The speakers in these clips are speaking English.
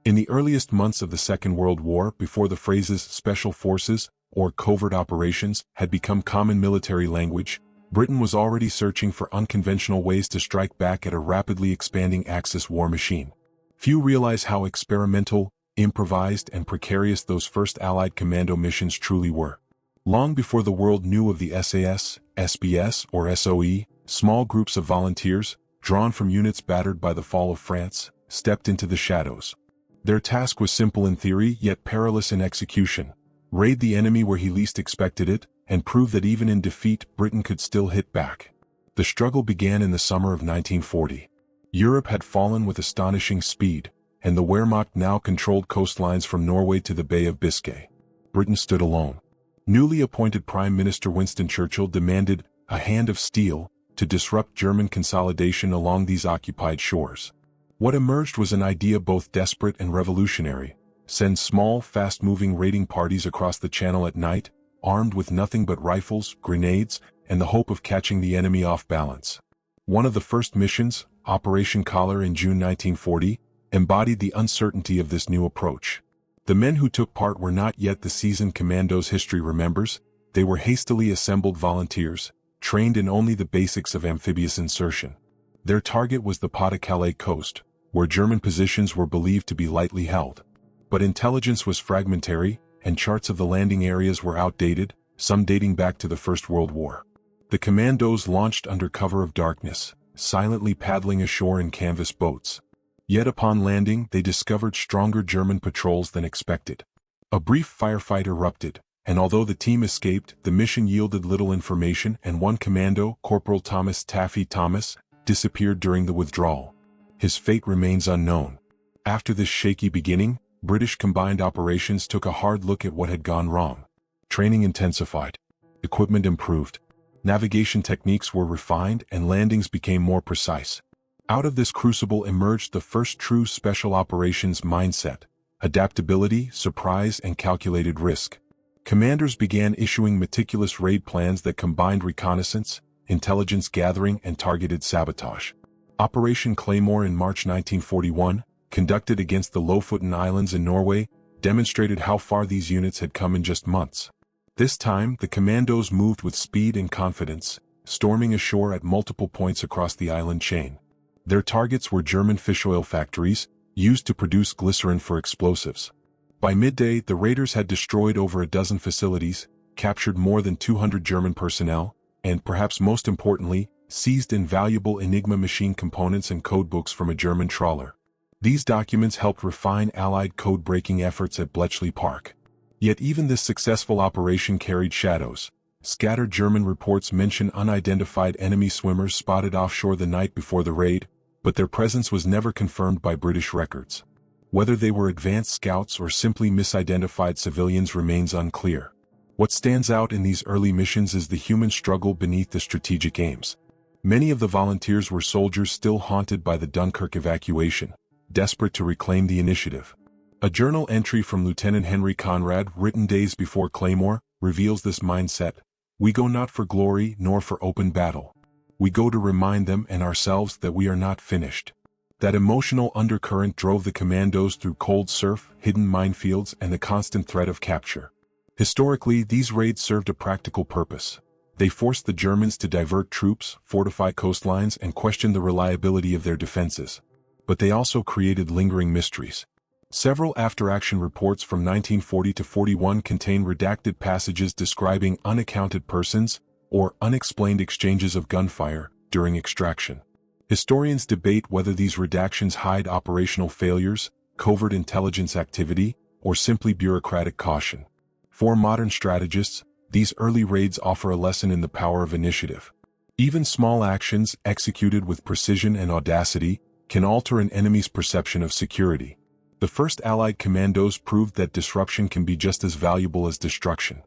In the earliest months of the Second World War, before the phrases special forces or covert operations had become common military language, Britain was already searching for unconventional ways to strike back at a rapidly expanding Axis war machine. Few realize how experimental, improvised, and precarious those first Allied commando missions truly were. Long before the world knew of the SAS, SBS, or SOE, small groups of volunteers, drawn from units battered by the fall of France, stepped into the shadows. Their task was simple in theory, yet perilous in execution: raid the enemy where he least expected it, and prove that even in defeat, Britain could still hit back. The struggle began in the summer of 1940. Europe had fallen with astonishing speed, and the Wehrmacht now controlled coastlines from Norway to the Bay of Biscay. Britain stood alone. Newly appointed Prime Minister Winston Churchill demanded a hand of steel to disrupt German consolidation along these occupied shores. What emerged was an idea both desperate and revolutionary: send small, fast-moving raiding parties across the Channel at night, armed with nothing but rifles, grenades, and the hope of catching the enemy off balance. One of the first missions, Operation Collar in June 1940, embodied the uncertainty of this new approach. The men who took part were not yet the seasoned commandos history remembers. They were hastily assembled volunteers, trained in only the basics of amphibious insertion. Their target was the Pas-de-Calais coast, where German positions were believed to be lightly held. But intelligence was fragmentary, and charts of the landing areas were outdated, some dating back to the First World War. The commandos launched under cover of darkness, silently paddling ashore in canvas boats. Yet upon landing, they discovered stronger German patrols than expected. A brief firefight erupted, and although the team escaped, the mission yielded little information, and one commando, Corporal Thomas Taffy Thomas, disappeared during the withdrawal. His fate remains unknown. After this shaky beginning, British combined operations took a hard look at what had gone wrong. Training intensified. Equipment improved. Navigation techniques were refined, and landings became more precise. Out of this crucible emerged the first true special operations mindset: adaptability, surprise, and calculated risk. Commanders began issuing meticulous raid plans that combined reconnaissance, intelligence gathering, and targeted sabotage. Operation Claymore in March 1941, conducted against the Lofoten Islands in Norway, demonstrated how far these units had come in just months. This time, the commandos moved with speed and confidence, storming ashore at multiple points across the island chain. Their targets were German fish oil factories, used to produce glycerin for explosives. By midday, the raiders had destroyed over a dozen facilities, captured more than 200 German personnel, and, perhaps most importantly, seized invaluable Enigma machine components and codebooks from a German trawler. These documents helped refine Allied code-breaking efforts at Bletchley Park. Yet even this successful operation carried shadows. Scattered German reports mention unidentified enemy swimmers spotted offshore the night before the raid, but their presence was never confirmed by British records. Whether they were advanced scouts or simply misidentified civilians remains unclear. What stands out in these early missions is the human struggle beneath the strategic aims. Many of the volunteers were soldiers still haunted by the Dunkirk evacuation, desperate to reclaim the initiative. A journal entry from Lieutenant Henry Conrad, written days before Claymore, reveals this mindset: "We go not for glory nor for open battle. We go to remind them and ourselves that we are not finished." That emotional undercurrent drove the commandos through cold surf, hidden minefields, and the constant threat of capture. Historically, these raids served a practical purpose. They forced the Germans to divert troops, fortify coastlines, and question the reliability of their defenses. But they also created lingering mysteries. Several after-action reports from 1940 to 41 contain redacted passages describing unaccounted persons or unexplained exchanges of gunfire during extraction. Historians debate whether these redactions hide operational failures, covert intelligence activity, or simply bureaucratic caution. For modern strategists, these early raids offer a lesson in the power of initiative. Even small actions, executed with precision and audacity, can alter an enemy's perception of security. The first Allied commandos proved that disruption can be just as valuable as destruction.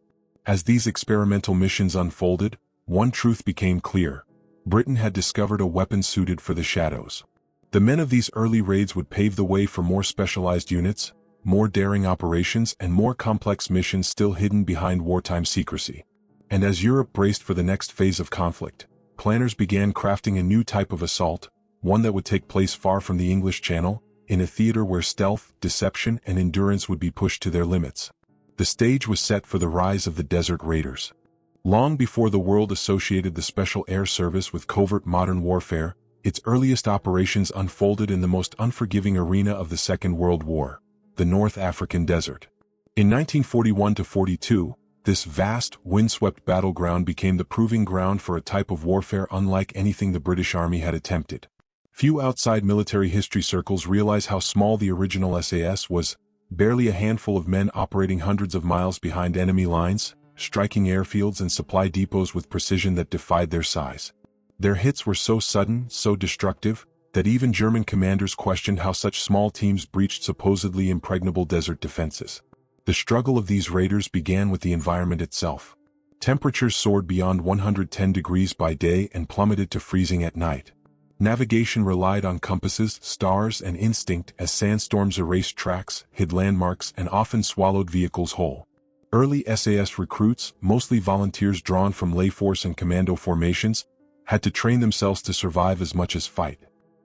As these experimental missions unfolded, one truth became clear: Britain had discovered a weapon suited for the shadows. The men of these early raids would pave the way for more specialized units, more daring operations, and more complex missions still hidden behind wartime secrecy. And as Europe braced for the next phase of conflict, planners began crafting a new type of assault, one that would take place far from the English Channel, in a theater where stealth, deception, and endurance would be pushed to their limits. The stage was set for the rise of the Desert Raiders. Long before the world associated the Special Air Service with covert modern warfare, its earliest operations unfolded in the most unforgiving arena of the Second World War, the North African desert. In 1941–42, this vast, windswept battleground became the proving ground for a type of warfare unlike anything the British Army had attempted. Few outside military history circles realize how small the original SAS was, barely a handful of men operating hundreds of miles behind enemy lines, striking airfields and supply depots with precision that defied their size. Their hits were so sudden, so destructive, that even German commanders questioned how such small teams breached supposedly impregnable desert defenses. The struggle of these raiders began with the environment itself. Temperatures soared beyond 110 degrees by day and plummeted to freezing at night. Navigation relied on compasses, stars, and instinct as sandstorms erased tracks, hid landmarks, and often swallowed vehicles whole. Early SAS recruits, mostly volunteers drawn from lay force and commando formations, had to train themselves to survive as much as fight.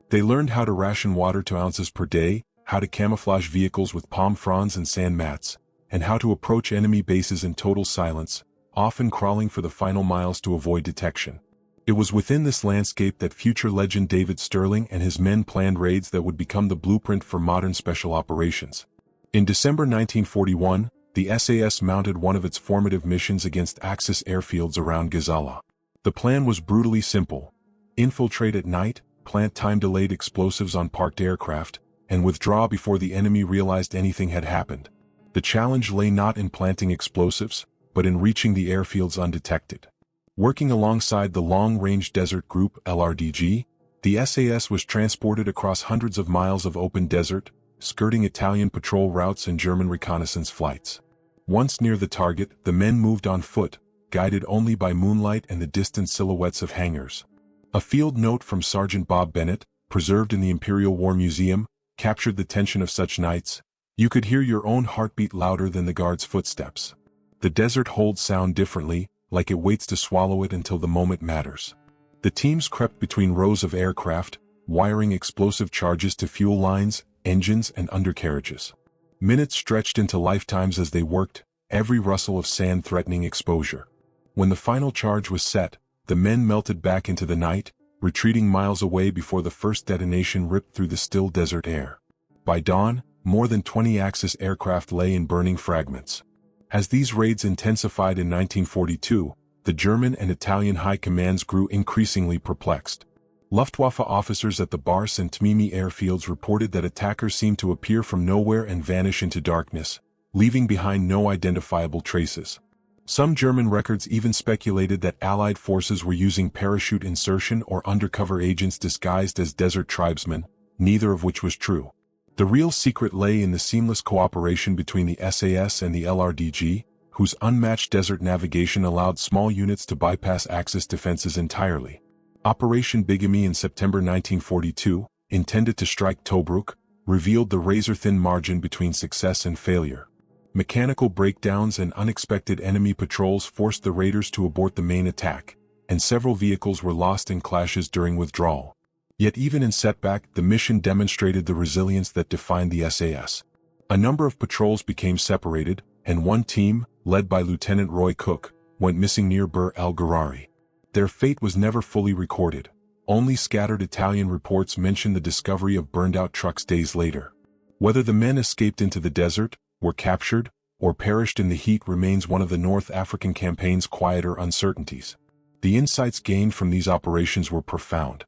They learned how to ration water to ounces per day, how to camouflage vehicles with palm fronds and sand mats, and how to approach enemy bases in total silence, often crawling for the final miles to avoid detection. It was within this landscape that future legend David Sterling and his men planned raids that would become the blueprint for modern special operations. In December 1941, the SAS mounted one of its formative missions against Axis airfields around Gazala. The plan was brutally simple: infiltrate at night, plant time-delayed explosives on parked aircraft, and withdraw before the enemy realized anything had happened. The challenge lay not in planting explosives, but in reaching the airfields undetected. Working alongside the Long-Range Desert Group (LRDG), the SAS was transported across hundreds of miles of open desert, skirting Italian patrol routes and German reconnaissance flights. Once near the target, the men moved on foot, guided only by moonlight and the distant silhouettes of hangars. A field note from Sergeant Bob Bennett, preserved in the Imperial War Museum, captured the tension of such nights. You could hear your own heartbeat louder than the guard's footsteps. The desert holds sound differently, like it waits to swallow it until the moment matters. The teams crept between rows of aircraft, wiring explosive charges to fuel lines, engines, and undercarriages. Minutes stretched into lifetimes as they worked, every rustle of sand threatening exposure. When the final charge was set, the men melted back into the night, retreating miles away before the first detonation ripped through the still desert air. By dawn, more than 20 Axis aircraft lay in burning fragments. As these raids intensified in 1942, the German and Italian high commands grew increasingly perplexed. Luftwaffe officers at the Bars and Tmimi airfields reported that attackers seemed to appear from nowhere and vanish into darkness, leaving behind no identifiable traces. Some German records even speculated that Allied forces were using parachute insertion or undercover agents disguised as desert tribesmen, neither of which was true. The real secret lay in the seamless cooperation between the SAS and the LRDG, whose unmatched desert navigation allowed small units to bypass Axis defenses entirely. Operation Bigamy in September 1942, intended to strike Tobruk, revealed the razor-thin margin between success and failure. Mechanical breakdowns and unexpected enemy patrols forced the raiders to abort the main attack, and several vehicles were lost in clashes during withdrawal. Yet even in setback, the mission demonstrated the resilience that defined the SAS. A number of patrols became separated, and one team, led by Lieutenant Roy Cook, went missing near Bir al-Ghurari. Their fate was never fully recorded. Only scattered Italian reports mention the discovery of burned-out trucks days later. Whether the men escaped into the desert, were captured, or perished in the heat remains one of the North African campaign's quieter uncertainties. The insights gained from these operations were profound.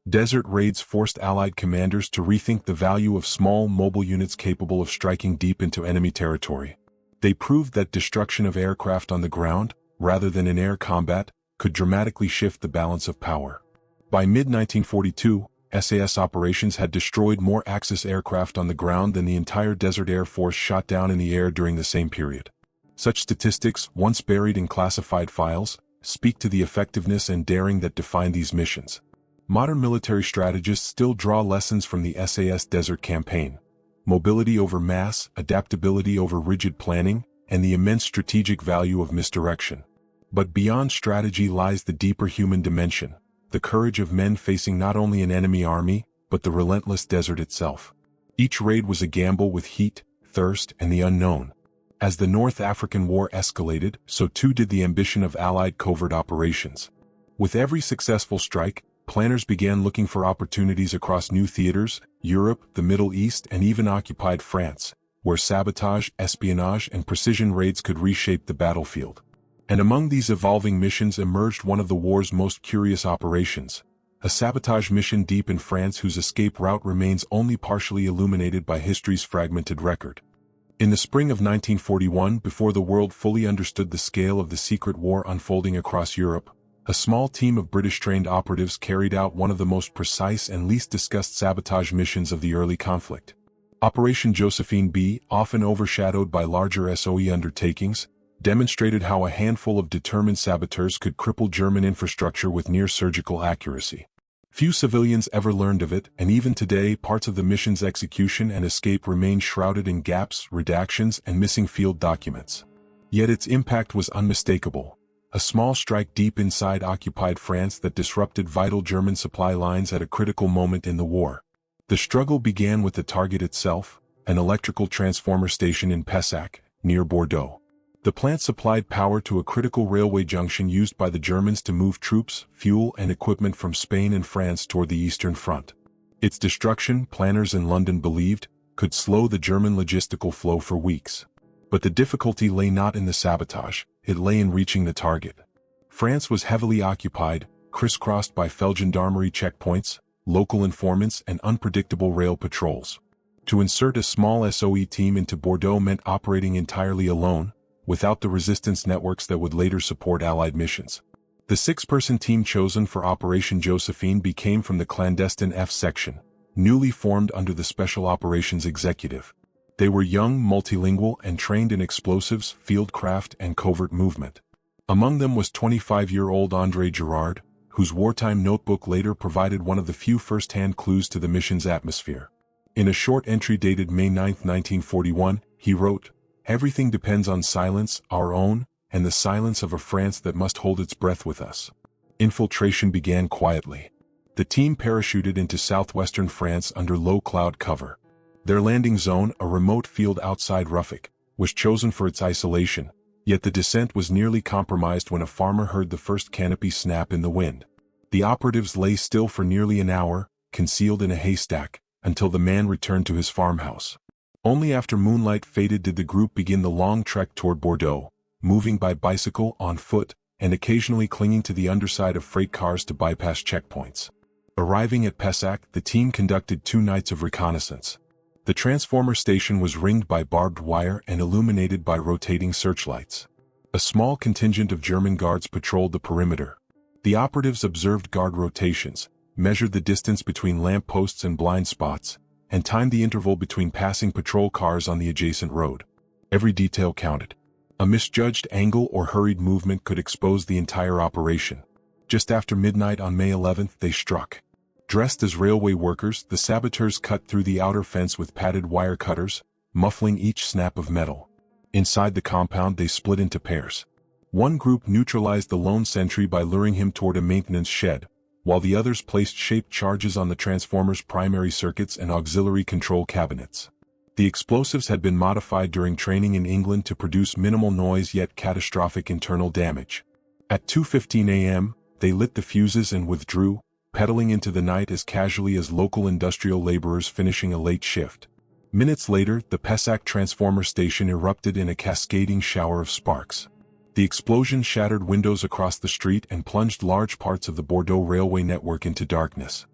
Desert raids forced Allied commanders to rethink the value of small mobile units capable of striking deep into enemy territory. They proved that destruction of aircraft on the ground, rather than in air combat, could dramatically shift the balance of power. By mid-1942, SAS operations had destroyed more Axis aircraft on the ground than the entire Desert Air Force shot down in the air during the same period. Such statistics, once buried in classified files, speak to the effectiveness and daring that defined these missions. Modern military strategists still draw lessons from the SAS Desert Campaign: mobility over mass, adaptability over rigid planning, and the immense strategic value of misdirection. But beyond strategy lies the deeper human dimension, the courage of men facing not only an enemy army, but the relentless desert itself. Each raid was a gamble with heat, thirst, and the unknown. As the North African War escalated, so too did the ambition of Allied covert operations. With every successful strike, planners began looking for opportunities across new theaters, Europe, the Middle East, and even occupied France, where sabotage, espionage, and precision raids could reshape the battlefield. And among these evolving missions emerged one of the war's most curious operations, a sabotage mission deep in France whose escape route remains only partially illuminated by history's fragmented record. In the spring of 1941, before the world fully understood the scale of the secret war unfolding across Europe, a small team of British-trained operatives carried out one of the most precise and least discussed sabotage missions of the early conflict. Operation Josephine B, often overshadowed by larger SOE undertakings, demonstrated how a handful of determined saboteurs could cripple German infrastructure with near-surgical accuracy. Few civilians ever learned of it, and even today parts of the mission's execution and escape remain shrouded in gaps, redactions, and missing field documents. Yet its impact was unmistakable. A small strike deep inside occupied France that disrupted vital German supply lines at a critical moment in the war. The struggle began with the target itself, an electrical transformer station in Pessac, near Bordeaux. The plant supplied power to a critical railway junction used by the Germans to move troops, fuel, and equipment from Spain and France toward the Eastern Front. Its destruction, planners in London believed, could slow the German logistical flow for weeks. But the difficulty lay not in the sabotage, it lay in reaching the target. France was heavily occupied, crisscrossed by Feldgendarmerie checkpoints, local informants, and unpredictable rail patrols. To insert a small SOE team into Bordeaux meant operating entirely alone, without the resistance networks that would later support Allied missions. The 6-person team chosen for Operation Josephine became from the clandestine F section, newly formed under the Special Operations Executive. They were young, multilingual, and trained in explosives, fieldcraft, and covert movement. Among them was 25-year-old André Girard, whose wartime notebook later provided one of the few first-hand clues to the mission's atmosphere. In a short entry dated May 9, 1941, he wrote, "Everything depends on silence, our own, and the silence of a France that must hold its breath with us." Infiltration began quietly. The team parachuted into southwestern France under low cloud cover. Their landing zone, a remote field outside Ruffic, was chosen for its isolation, yet the descent was nearly compromised when a farmer heard the first canopy snap in the wind. The operatives lay still for nearly an hour, concealed in a haystack, until the man returned to his farmhouse. Only after moonlight faded did the group begin the long trek toward Bordeaux, moving by bicycle, on foot, and occasionally clinging to the underside of freight cars to bypass checkpoints. Arriving at Pessac, the team conducted 2 nights of reconnaissance. The transformer station was ringed by barbed wire and illuminated by rotating searchlights. A small contingent of German guards patrolled the perimeter. The operatives observed guard rotations, measured the distance between lamp posts and blind spots, and timed the interval between passing patrol cars on the adjacent road. Every detail counted. A misjudged angle or hurried movement could expose the entire operation. Just after midnight on May 11th, they struck. Dressed as railway workers, the saboteurs cut through the outer fence with padded wire cutters, muffling each snap of metal. Inside the compound, they split into pairs. One group neutralized the lone sentry by luring him toward a maintenance shed, while the others placed shaped charges on the transformer's primary circuits and auxiliary control cabinets. The explosives had been modified during training in England to produce minimal noise yet catastrophic internal damage. At 2:15 a.m., they lit the fuses and withdrew, pedaling into the night as casually as local industrial laborers finishing a late shift. Minutes later, the Pessac transformer station erupted in a cascading shower of sparks. The explosion shattered windows across the street and plunged large parts of the Bordeaux railway network into darkness.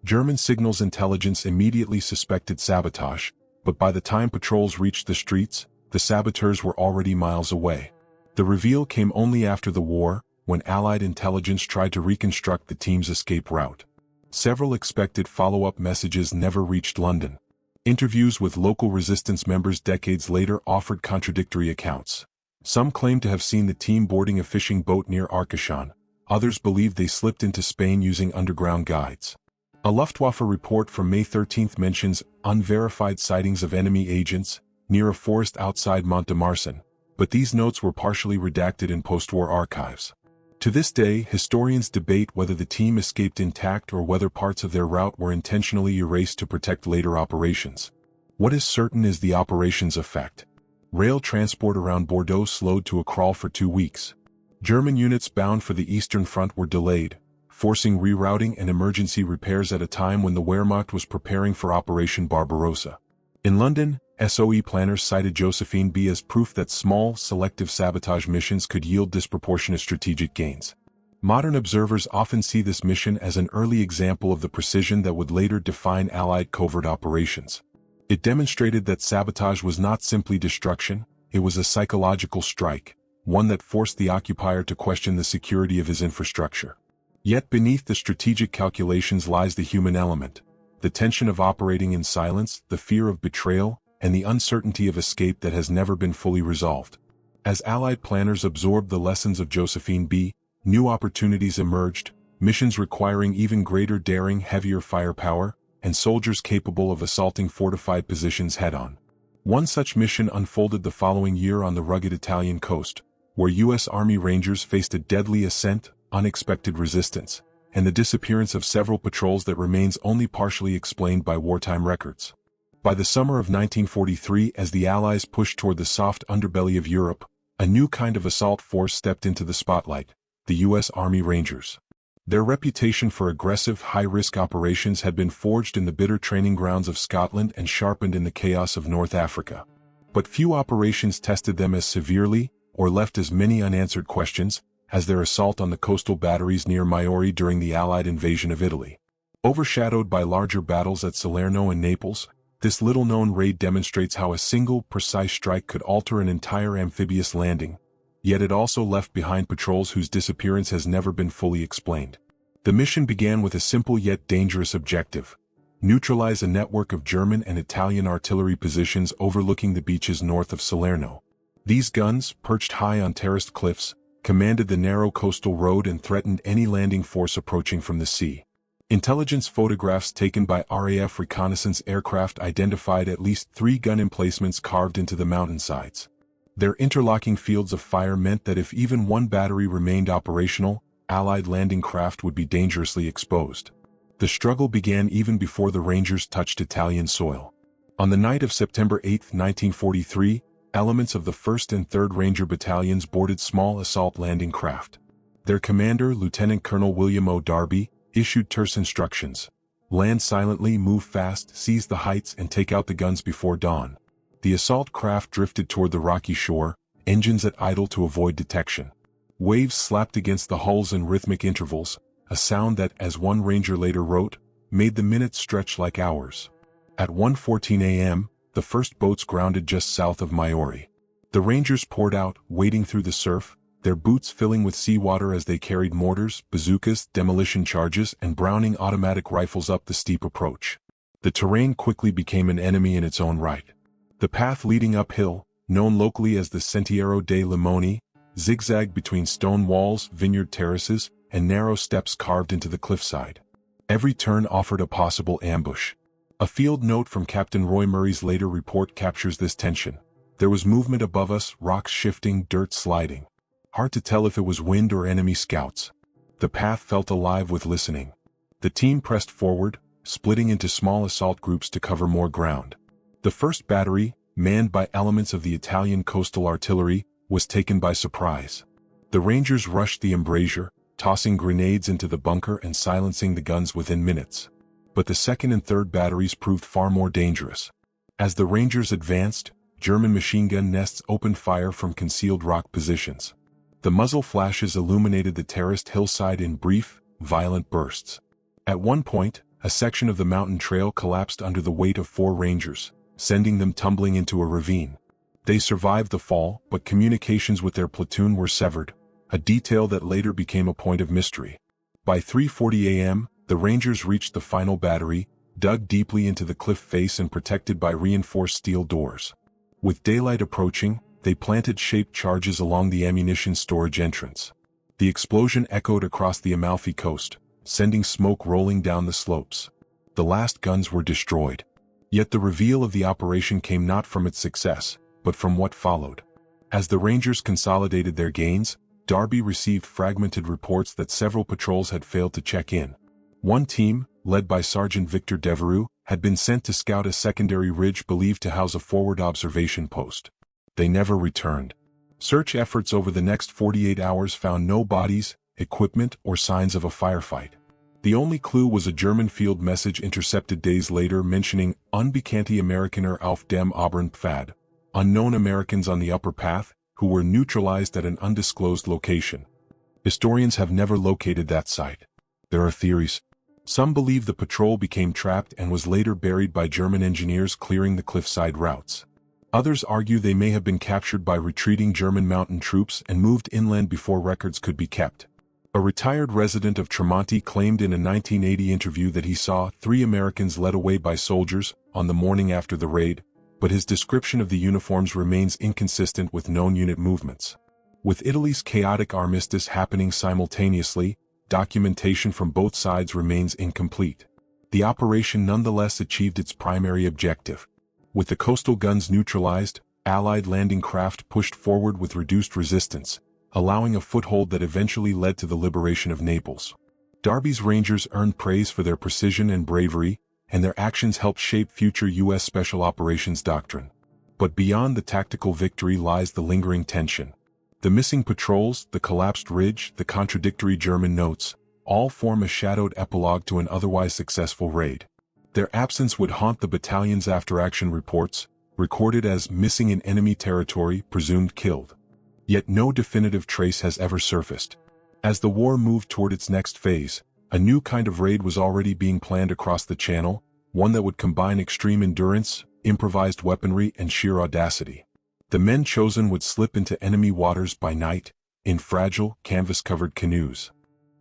German signals intelligence immediately suspected sabotage, but by the time patrols reached the streets, the saboteurs were already miles away. The reveal came only after the war, when Allied intelligence tried to reconstruct the team's escape route. Several expected follow-up messages never reached London. Interviews with local resistance members decades later offered contradictory accounts. Some claimed to have seen the team boarding a fishing boat near Arcachon. Others believed they slipped into Spain using underground guides. A Luftwaffe report from May 13 mentions unverified sightings of enemy agents near a forest outside Mont-de-Marsan, but these notes were partially redacted in post-war archives. To this day, historians debate whether the team escaped intact or whether parts of their route were intentionally erased to protect later operations. What is certain is the operation's effect. Rail transport around Bordeaux slowed to a crawl for 2 weeks. German units bound for the Eastern Front were delayed, forcing rerouting and emergency repairs at a time when the Wehrmacht was preparing for Operation Barbarossa. In London, SOE planners cited Josephine B as proof that small, selective sabotage missions could yield disproportionate strategic gains. Modern observers often see this mission as an early example of the precision that would later define Allied covert operations. It demonstrated that sabotage was not simply destruction, it was a psychological strike, one that forced the occupier to question the security of his infrastructure. Yet beneath the strategic calculations lies the human element, the tension of operating in silence, the fear of betrayal, and the uncertainty of escape that has never been fully resolved. As Allied planners absorbed the lessons of Josephine B, new opportunities emerged, missions requiring even greater daring, heavier firepower, and soldiers capable of assaulting fortified positions head-on. One such mission unfolded the following year on the rugged Italian coast, where U.S. Army Rangers faced a deadly ascent, unexpected resistance, and the disappearance of several patrols that remains only partially explained by wartime records. By the summer of 1943, as the Allies pushed toward the soft underbelly of Europe, a new kind of assault force stepped into the spotlight, the U.S. Army Rangers. Their reputation for aggressive, high-risk operations had been forged in the bitter training grounds of Scotland and sharpened in the chaos of North Africa. But few operations tested them as severely, or left as many unanswered questions, as their assault on the coastal batteries near Maiori during the Allied invasion of Italy. Overshadowed by larger battles at Salerno and Naples, this little-known raid demonstrates how a single, precise strike could alter an entire amphibious landing. Yet it also left behind patrols whose disappearance has never been fully explained. The mission began with a simple yet dangerous objective: neutralize a network of German and Italian artillery positions overlooking the beaches north of Salerno. These guns, perched high on terraced cliffs, commanded the narrow coastal road and threatened any landing force approaching from the sea. Intelligence photographs taken by RAF reconnaissance aircraft identified at least 3 gun emplacements carved into the mountainsides. Their interlocking fields of fire meant that if even one battery remained operational, Allied landing craft would be dangerously exposed. The struggle began even before the Rangers touched Italian soil. On the night of September 8, 1943, elements of the 1st and 3rd Ranger Battalions boarded small assault landing craft. Their commander, Lieutenant Colonel William O. Darby, issued terse instructions: land silently, move fast, seize the heights, and take out the guns before dawn. The assault craft drifted toward the rocky shore, engines at idle to avoid detection. Waves slapped against the hulls in rhythmic intervals, a sound that, as one ranger later wrote, made the minutes stretch like hours. At 1:14 a.m., the first boats grounded just south of Maiori. The Rangers poured out, wading through the surf, their boots filling with seawater as they carried mortars, bazookas, demolition charges, and Browning automatic rifles up the steep approach. The terrain quickly became an enemy in its own right. The path leading uphill, known locally as the Sentiero dei Limoni, zigzagged between stone walls, vineyard terraces, and narrow steps carved into the cliffside. Every turn offered a possible ambush. A field note from Captain Roy Murray's later report captures this tension. There was movement above us, rocks shifting, dirt sliding. Hard to tell if it was wind or enemy scouts. The path felt alive with listening. The team pressed forward, splitting into small assault groups to cover more ground. The 1st Battery, manned by elements of the Italian coastal artillery, was taken by surprise. The Rangers rushed the embrasure, tossing grenades into the bunker and silencing the guns within minutes. But the 2nd and 3rd Batteries proved far more dangerous. As the Rangers advanced, German machine gun nests opened fire from concealed rock positions. The muzzle flashes illuminated the terraced hillside in brief, violent bursts. At one point, a section of the mountain trail collapsed under the weight of 4 Rangers, sending them tumbling into a ravine. They survived the fall, but communications with their platoon were severed, a detail that later became a point of mystery. By 3:40 a.m., the Rangers reached the final battery, dug deeply into the cliff face and protected by reinforced steel doors. With daylight approaching, they planted shaped charges along the ammunition storage entrance. The explosion echoed across the Amalfi Coast, sending smoke rolling down the slopes. The last guns were destroyed. Yet the reveal of the operation came not from its success, but from what followed. As the Rangers consolidated their gains, Darby received fragmented reports that several patrols had failed to check in. One team, led by Sergeant Victor Devereux, had been sent to scout a secondary ridge believed to house a forward observation post. They never returned. Search efforts over the next 48 hours found no bodies, equipment, or signs of a firefight. The only clue was a German field message intercepted days later mentioning Unbekannte Amerikaner auf dem oberen Pfad, unknown Americans on the upper path, who were neutralized at an undisclosed location. Historians have never located that site. There are theories. Some believe the patrol became trapped and was later buried by German engineers clearing the cliffside routes. Others argue they may have been captured by retreating German mountain troops and moved inland before records could be kept. A retired resident of Tremonti claimed in a 1980 interview that he saw 3 Americans led away by soldiers on the morning after the raid, but his description of the uniforms remains inconsistent with known unit movements. With Italy's chaotic armistice happening simultaneously, documentation from both sides remains incomplete. The operation nonetheless achieved its primary objective. With the coastal guns neutralized, Allied landing craft pushed forward with reduced resistance, allowing a foothold that eventually led to the liberation of Naples. Darby's Rangers earned praise for their precision and bravery, and their actions helped shape future U.S. Special Operations doctrine. But beyond the tactical victory lies the lingering tension. The missing patrols, the collapsed ridge, the contradictory German notes, all form a shadowed epilogue to an otherwise successful raid. Their absence would haunt the battalion's after-action reports, recorded as missing in enemy territory, presumed killed. Yet no definitive trace has ever surfaced. As the war moved toward its next phase, a new kind of raid was already being planned across the Channel, one that would combine extreme endurance, improvised weaponry, and sheer audacity. The men chosen would slip into enemy waters by night, in fragile, canvas-covered canoes.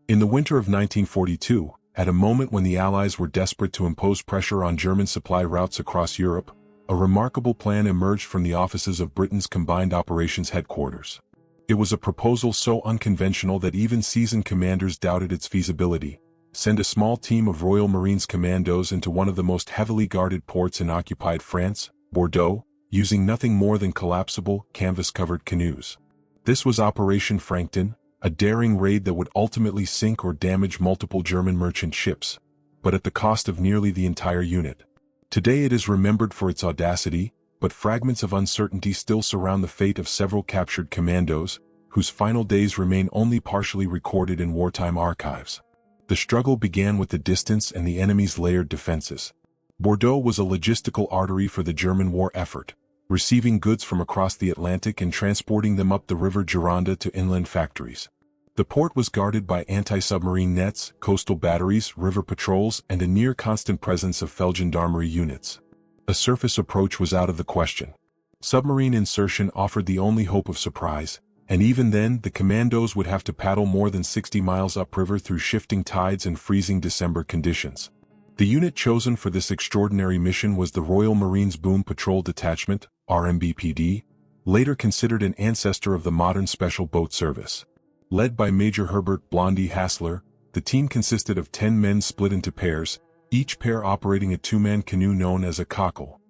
In the winter of 1942, at a moment when the Allies were desperate to impose pressure on German supply routes across Europe, a remarkable plan emerged from the offices of Britain's Combined Operations Headquarters. It was a proposal so unconventional that even seasoned commanders doubted its feasibility. Send a small team of Royal Marines commandos into one of the most heavily guarded ports in occupied France, Bordeaux, using nothing more than collapsible, canvas-covered canoes. This was Operation Frankton, a daring raid that would ultimately sink or damage multiple German merchant ships, but at the cost of nearly the entire unit. Today it is remembered for its audacity, but fragments of uncertainty still surround the fate of several captured commandos, whose final days remain only partially recorded in wartime archives. The struggle began with the distance and the enemy's layered defenses. Bordeaux was a logistical artery for the German war effort, receiving goods from across the Atlantic and transporting them up the River Gironde to inland factories. The port was guarded by anti-submarine nets, coastal batteries, river patrols, and a near-constant presence of Feldgendarmerie units. A surface approach was out of the question. Submarine insertion offered the only hope of surprise, and even then the commandos would have to paddle more than 60 miles upriver through shifting tides and freezing December conditions. The unit chosen for this extraordinary mission was the Royal Marines Boom Patrol Detachment, RMBPD, later considered an ancestor of the modern Special Boat Service. Led by Major Herbert Blondie Hassler, the team consisted of 10 men split into pairs, each pair operating a 2-man canoe known as a cockle.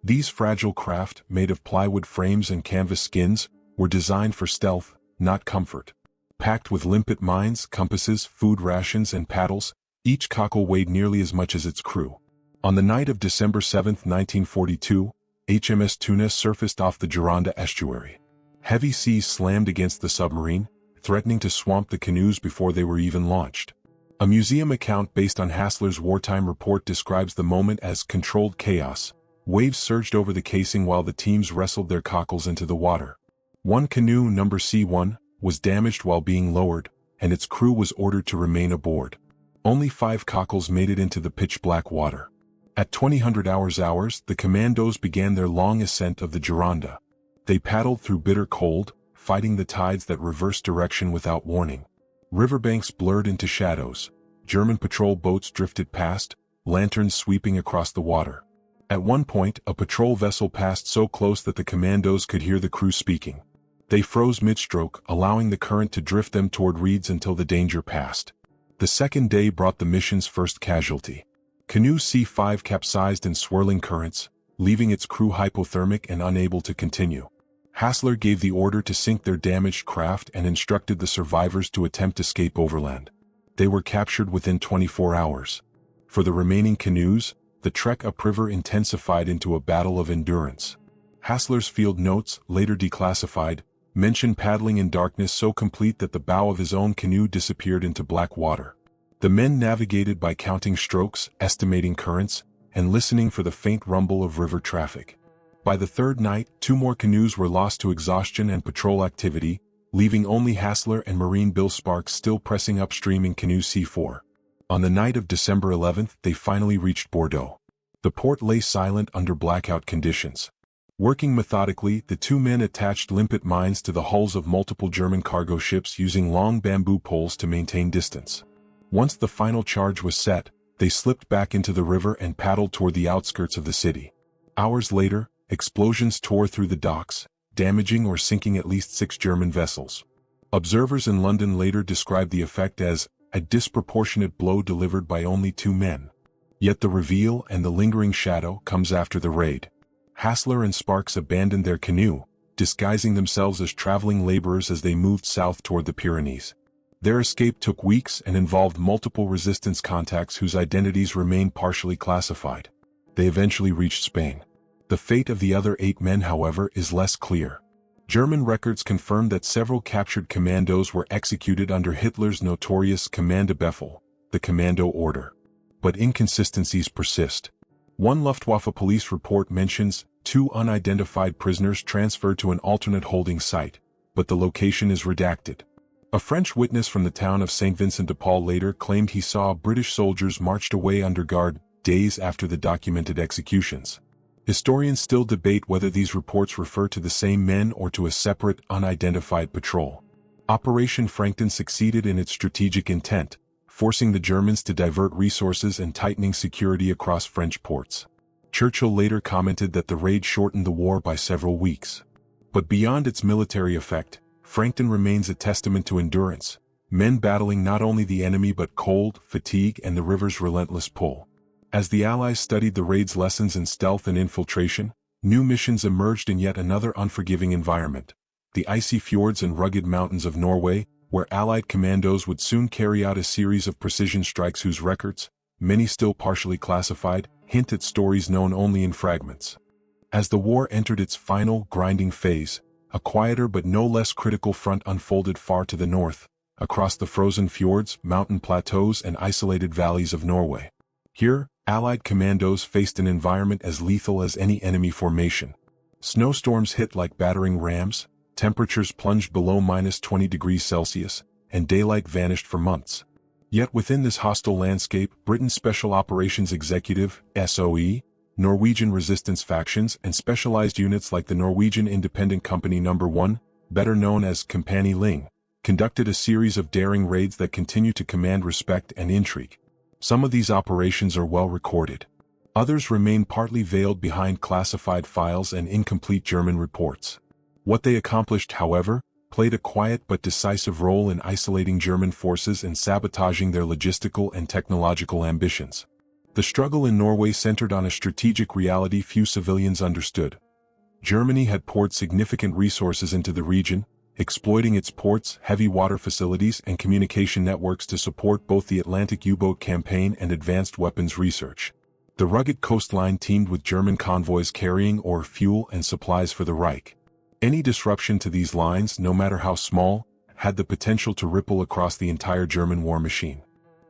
These fragile craft, made of plywood frames and canvas skins, were designed for stealth, not comfort. Packed with limpet mines, compasses, food rations, and paddles, each cockle weighed nearly as much as its crew. On the night of December 7, 1942, HMS Tuna surfaced off the Gironde estuary. Heavy seas slammed against the submarine, threatening to swamp the canoes before they were even launched. A museum account based on Hassler's wartime report describes the moment as controlled chaos. Waves surged over the casing while the teams wrestled their cockles into the water. One canoe, number C1, was damaged while being lowered, and its crew was ordered to remain aboard. Only 5 cockles made it into the pitch-black water. At 2000 hours, the commandos began their long ascent of the Gironde. They paddled through bitter cold, fighting the tides that reversed direction without warning. Riverbanks blurred into shadows. German patrol boats drifted past, lanterns sweeping across the water. At one point, a patrol vessel passed so close that the commandos could hear the crew speaking. They froze mid-stroke, allowing the current to drift them toward reeds until the danger passed. The second day brought the mission's first casualty. Canoe C5 capsized in swirling currents, leaving its crew hypothermic and unable to continue. Hassler gave the order to sink their damaged craft and instructed the survivors to attempt escape overland. They were captured within 24 hours. For the remaining canoes, The trek upriver intensified into a battle of endurance. Hassler's field notes, later declassified, mention paddling in darkness so complete that the bow of his own canoe disappeared into black water. The men navigated by counting strokes, estimating currents, and listening for the faint rumble of river traffic. By the third night, 2 more canoes were lost to exhaustion and patrol activity, leaving only Hassler and Marine Bill Sparks still pressing upstream in Canoe C4. On the night of December 11th, they finally reached Bordeaux. The port lay silent under blackout conditions. Working methodically, the 2 men attached limpet mines to the hulls of multiple German cargo ships using long bamboo poles to maintain distance. Once the final charge was set, they slipped back into the river and paddled toward the outskirts of the city. Hours later, explosions tore through the docks, damaging or sinking at least 6 German vessels. Observers in London later described the effect as a disproportionate blow delivered by only 2 men. Yet the reveal and the lingering shadow comes after the raid. Hassler and Sparks abandoned their canoe, disguising themselves as traveling laborers as they moved south toward the Pyrenees. Their escape took weeks and involved multiple resistance contacts whose identities remain partially classified. They eventually reached Spain. The fate of the other 8 men, however, is less clear. German records confirm that several captured commandos were executed under Hitler's notorious Kommandobefehl, the Commando order. But inconsistencies persist. One Luftwaffe police report mentions 2 unidentified prisoners transferred to an alternate holding site, but the location is redacted. A French witness from the town of St. Vincent de Paul later claimed he saw British soldiers marched away under guard days after the documented executions. Historians still debate whether these reports refer to the same men or to a separate, unidentified patrol. Operation Frankton succeeded in its strategic intent, forcing the Germans to divert resources and tightening security across French ports. Churchill later commented that the raid shortened the war by several weeks. But beyond its military effect, Frankton remains a testament to endurance, men battling not only the enemy but cold, fatigue, and the river's relentless pull. As the Allies studied the raid's lessons in stealth and infiltration, new missions emerged in yet another unforgiving environment: the icy fjords and rugged mountains of Norway, where Allied commandos would soon carry out a series of precision strikes whose records, many still partially classified, hint at stories known only in fragments. As the war entered its final, grinding phase, a quieter but no less critical front unfolded far to the north, across the frozen fjords, mountain plateaus, and isolated valleys of Norway. Here, Allied commandos faced an environment as lethal as any enemy formation. Snowstorms hit like battering rams, temperatures plunged below -20 degrees Celsius, and daylight vanished for months. Yet within this hostile landscape, Britain's Special Operations Executive, SOE, Norwegian resistance factions, and specialized units like the Norwegian Independent Company No. 1, better known as Compagnie Ling, conducted a series of daring raids that continue to command respect and intrigue. Some of these operations are well recorded. Others remain partly veiled behind classified files and incomplete German reports. What they accomplished, however, played a quiet but decisive role in isolating German forces and sabotaging their logistical and technological ambitions. The struggle in Norway centered on a strategic reality few civilians understood. Germany had poured significant resources into the region, exploiting its ports, heavy water facilities, and communication networks to support both the Atlantic U-boat campaign and advanced weapons research. The rugged coastline teemed with German convoys carrying ore, fuel, and supplies for the Reich. Any disruption to these lines, no matter how small, had the potential to ripple across the entire German war machine.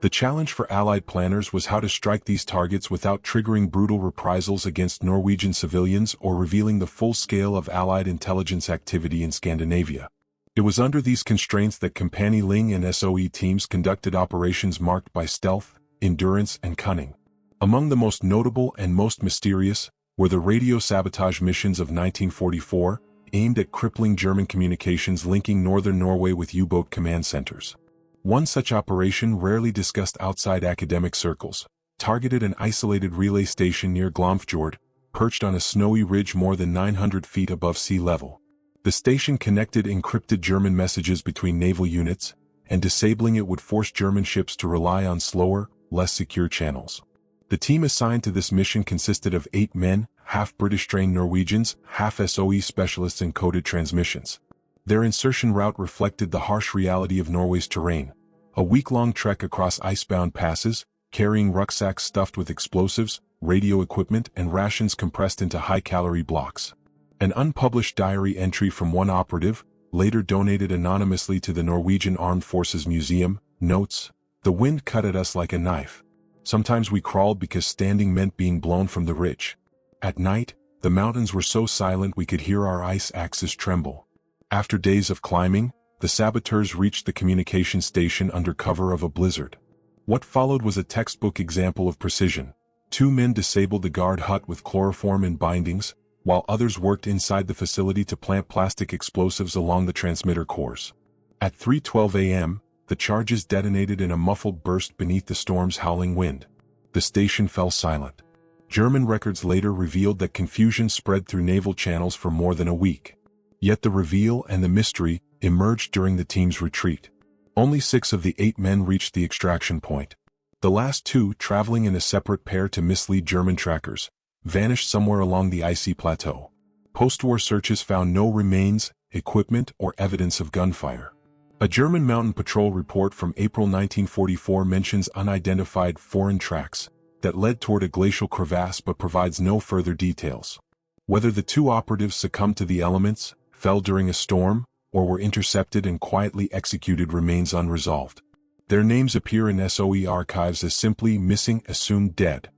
The challenge for Allied planners was how to strike these targets without triggering brutal reprisals against Norwegian civilians or revealing the full scale of Allied intelligence activity in Scandinavia. It was under these constraints that Compagnie Ling and SOE teams conducted operations marked by stealth, endurance, and cunning. Among the most notable and most mysterious were the radio sabotage missions of 1944, aimed at crippling German communications linking northern Norway with U-boat command centers. One such operation, rarely discussed outside academic circles, targeted an isolated relay station near Glomfjord, perched on a snowy ridge more than 900 feet above sea level. The station connected encrypted German messages between naval units, and disabling it would force German ships to rely on slower, less secure channels. The team assigned to this mission consisted of 8 men, half British-trained Norwegians, half SOE specialists in coded transmissions. Their insertion route reflected the harsh reality of Norway's terrain: a week-long trek across icebound passes, carrying rucksacks stuffed with explosives, radio equipment, and rations compressed into high-calorie blocks. An unpublished diary entry from one operative, later donated anonymously to the Norwegian Armed Forces Museum, notes, "The wind cut at us like a knife. Sometimes we crawled because standing meant being blown from the ridge. At night, the mountains were so silent we could hear our ice axes tremble." After days of climbing, the saboteurs reached the communication station under cover of a blizzard. What followed was a textbook example of precision. 2 men disabled the guard hut with chloroform and bindings, while others worked inside the facility to plant plastic explosives along the transmitter cores. At 3:12 a.m., the charges detonated in a muffled burst beneath the storm's howling wind. The station fell silent. German records later revealed that confusion spread through naval channels for more than a week. Yet the reveal and the mystery emerged during the team's retreat. Only 6 of the 8 men reached the extraction point. The last 2, traveling in a separate pair to mislead German trackers, vanished somewhere along the icy plateau. Post-war searches found no remains, equipment, or evidence of gunfire. A German mountain patrol report from April 1944 mentions unidentified foreign tracks that led toward a glacial crevasse but provides no further details. Whether the 2 operatives succumbed to the elements, fell during a storm, or were intercepted and quietly executed remains unresolved. Their names appear in SOE archives as simply missing, assumed dead.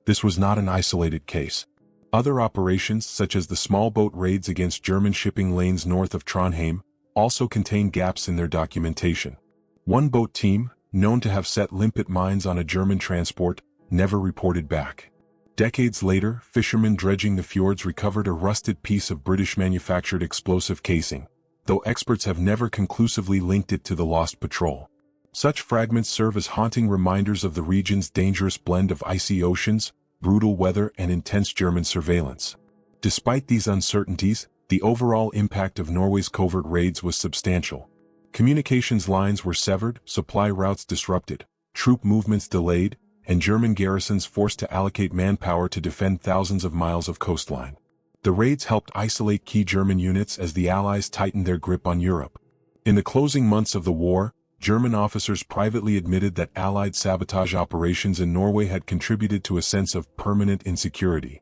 This was not an isolated case. Other operations, such as the small boat raids against German shipping lanes north of Trondheim, also contain gaps in their documentation. One boat team, known to have set limpet mines on a German transport, never reported back. Decades later, fishermen dredging the fjords recovered a rusted piece of British-manufactured explosive casing, though experts have never conclusively linked it to the lost patrol. Such fragments serve as haunting reminders of the region's dangerous blend of icy oceans, brutal weather, and intense German surveillance. Despite these uncertainties, the overall impact of Norway's covert raids was substantial. Communications lines were severed, supply routes disrupted, troop movements delayed, and German garrisons forced to allocate manpower to defend thousands of miles of coastline. The raids helped isolate key German units as the Allies tightened their grip on Europe. In the closing months of the war, German officers privately admitted that Allied sabotage operations in Norway had contributed to a sense of permanent insecurity.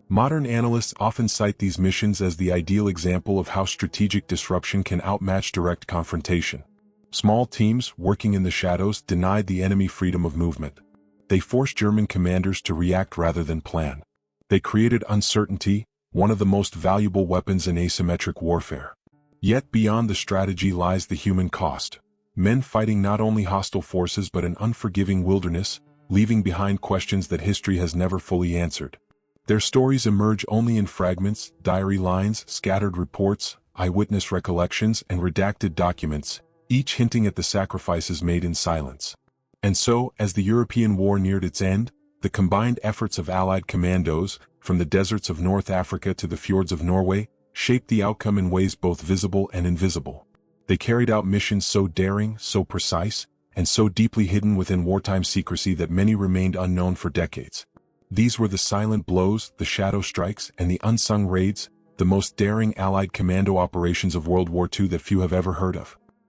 Modern analysts often cite these missions as the ideal example of how strategic disruption can outmatch direct confrontation. Small teams, working in the shadows, denied the enemy freedom of movement. They forced German commanders to react rather than plan. They created uncertainty, one of the most valuable weapons in asymmetric warfare. Yet beyond the strategy lies the human cost. Men fighting not only hostile forces but an unforgiving wilderness, leaving behind questions that history has never fully answered. Their stories emerge only in fragments, diary lines, scattered reports, eyewitness recollections, and redacted documents, each hinting at the sacrifices made in silence. And so, as the European war neared its end, the combined efforts of Allied commandos, from the deserts of North Africa to the fjords of Norway, shaped the outcome in ways both visible and invisible. They carried out missions so daring, so precise, and so deeply hidden within wartime secrecy that many remained unknown for decades. These were the silent blows, the shadow strikes, and the unsung raids, the most daring Allied commando operations of World War II that few have ever heard of.